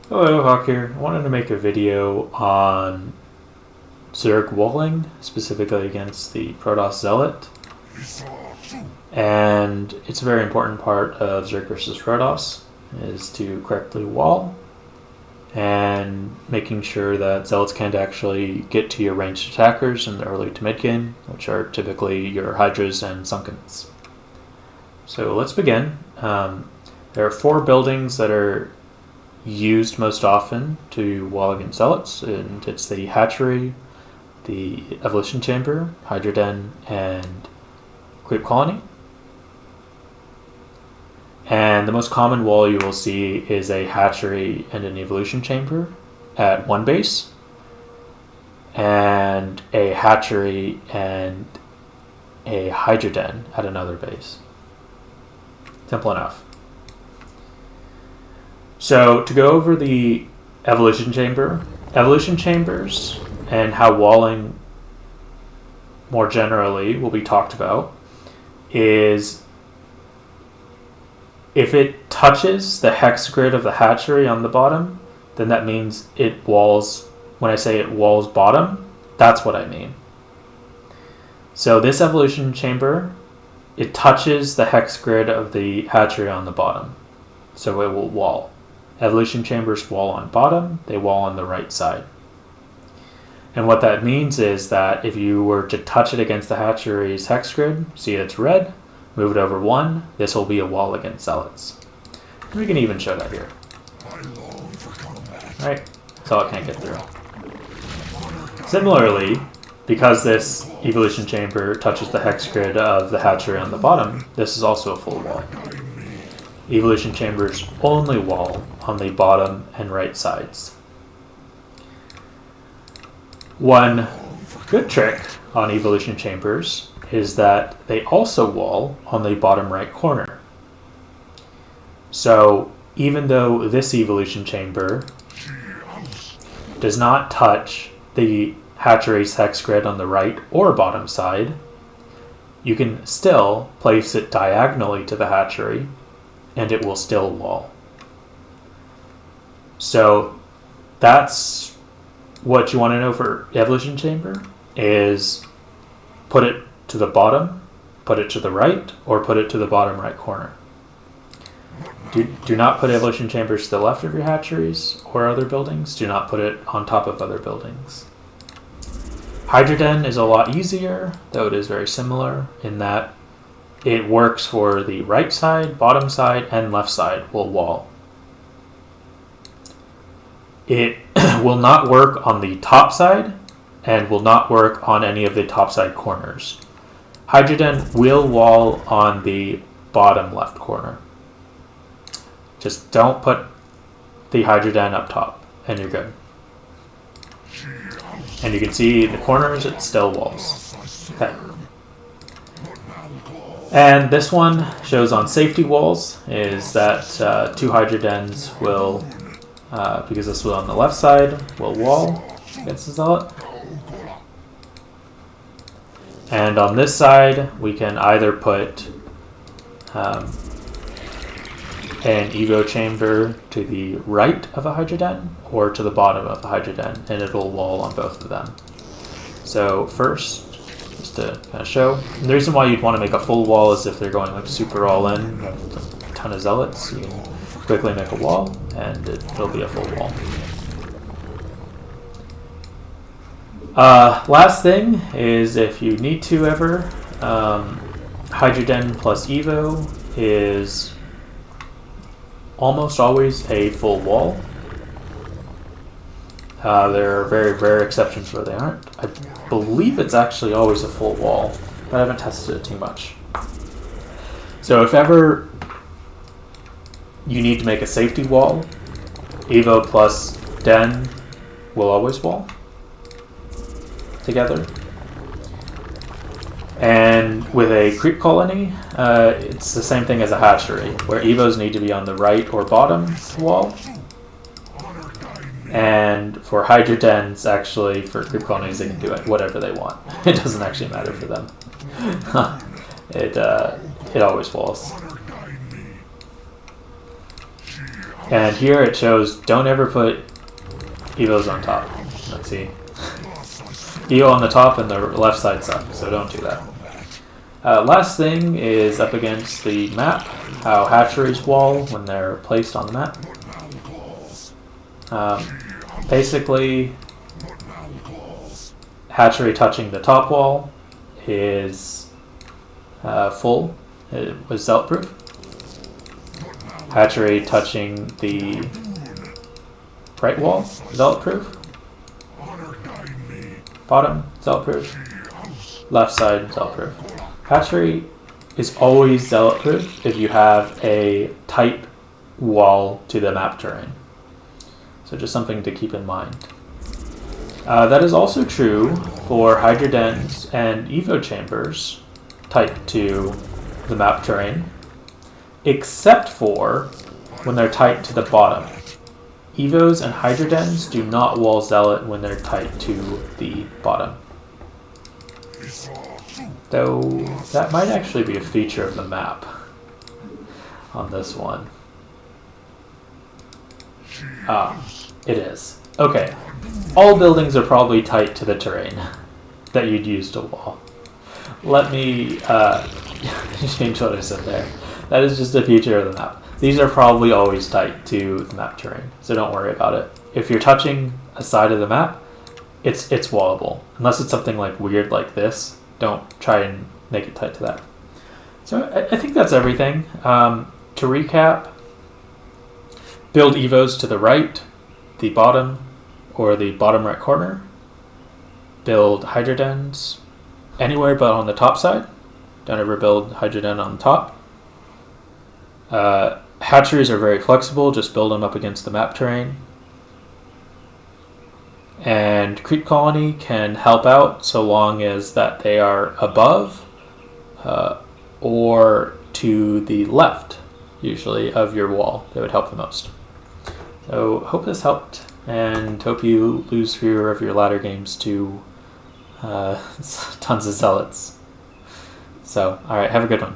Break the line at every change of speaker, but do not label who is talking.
Hello, Hawk here. I wanted to make a video on Zerg Walling, specifically against the Protoss Zealot. And it's a very important part of Zerg versus Protoss, is to correctly wall and making sure that Zealots can't actually get to your ranged attackers in the early to mid game, which are typically your Hydras and Sunkens. So let's begin. There are 4 buildings that are used most often to wall against Zealots, and it's the Hatchery, the Evolution Chamber, Hydra Den, and Creep Colony. And the most common wall you will see is a Hatchery and an Evolution Chamber at one base, and a Hatchery and a Hydra Den at another base. Simple enough. So to go over the Evolution Chambers and how walling more generally will be talked about is if it touches the hex grid of the hatchery on the bottom, then that means it walls. When I say it walls bottom, that's what I mean. So this Evolution Chamber, it touches the hex grid of the hatchery on the bottom, so it will wall. Evolution Chambers wall on bottom, they wall on the right side. And what that means is that if you were to touch it against the hatchery's hex grid, see it's red, move it over 1, this will be a wall against Zealots. And we can even show that here. Right, Zealot can't get through. Similarly, because this Evolution Chamber touches the hex grid of the hatchery on the bottom, this is also a full wall. Evolution Chambers only wall on the bottom and right sides. One good trick on Evolution Chambers is that they also wall on the bottom right corner. So even though this Evolution Chamber does not touch the hatchery's hex grid on the right or bottom side, you can still place it diagonally to the hatchery and it will still wall. So that's what you want to know for Evolution Chamber, is put it to the bottom, put it to the right, or put it to the bottom right corner. Do not put Evolution Chambers to the left of your hatcheries or other buildings. Do not put it on top of other buildings. Hydra Den is a lot easier, though it is very similar in that it works for the right side, bottom side, and left side will wall. It will not work on the top side and will not work on any of the top side corners. Hydra Den will wall on the bottom left corner. Just don't put the Hydra Den up top and you're good. And you can see the corners, it still walls. Okay. And this one shows on safety walls is that 2 Hydra Dens will, because this was on the left side, will wall against the Zealot. And on this side, we can either put an Evo Chamber to the right of a Hydra Den or to the bottom of the Hydra Den, and it'll wall on both of them. So first, just to kind of show, and the reason why you'd want to make a full wall is if they're going like super all in, a ton of Zealots, you can quickly make a wall and it'll be a full wall. Last thing is, if you need to ever, Hydra Den plus Evo is almost always a full wall. There are very rare exceptions where they aren't. I believe it's actually always a full wall, but I haven't tested it too much. So if ever you need to make a safety wall, Evo plus Den will always wall together. And with a creep colony, it's the same thing as a hatchery, where Evos need to be on the right or bottom wall. And for Hydra Dens, actually, for creep colonies, they can do it whatever they want. It doesn't actually matter for them. It always walls. And here it shows don't ever put evos on top. Let's see. Evo on the top and the left side suck, so don't do that. Last thing is up against the map, how hatcheries wall when they're placed on the map. Basically, hatchery touching the top wall is full. It was zealot proof. Hatchery touching the right wall, zealot proof. Bottom, zealot proof. Left side, zealot proof. Hatchery is always zealot proof if you have a tight wall to the map terrain. So just something to keep in mind. That is also true for Hydra dens and Evo chambers tight to the map terrain, except for when they're tight to the bottom. Evos and Hydra dens do not wall zealot when they're tight to the bottom. Though that might actually be a feature of the map on this one. It is. Okay. All buildings are probably tight to the terrain that you'd use to wall. Let me change what I said there. That is just a feature of the map. These are probably always tight to the map terrain, so don't worry about it. If you're touching a side of the map, it's wallable. Unless it's something like weird like this, don't try and make it tight to that. So I think that's everything. To recap, build evos to the right, the bottom, or the bottom right corner. Build Hydra dens anywhere but on the top side. Don't ever build Hydra den on the top. Hatcheries are very flexible, just build them up against the map terrain. And creep colony can help out so long as that they are above or to the left, usually, of your wall. They would help the most. So hope this helped, and hope you lose fewer of your ladder games to tons of zealots. So, alright, have a good one.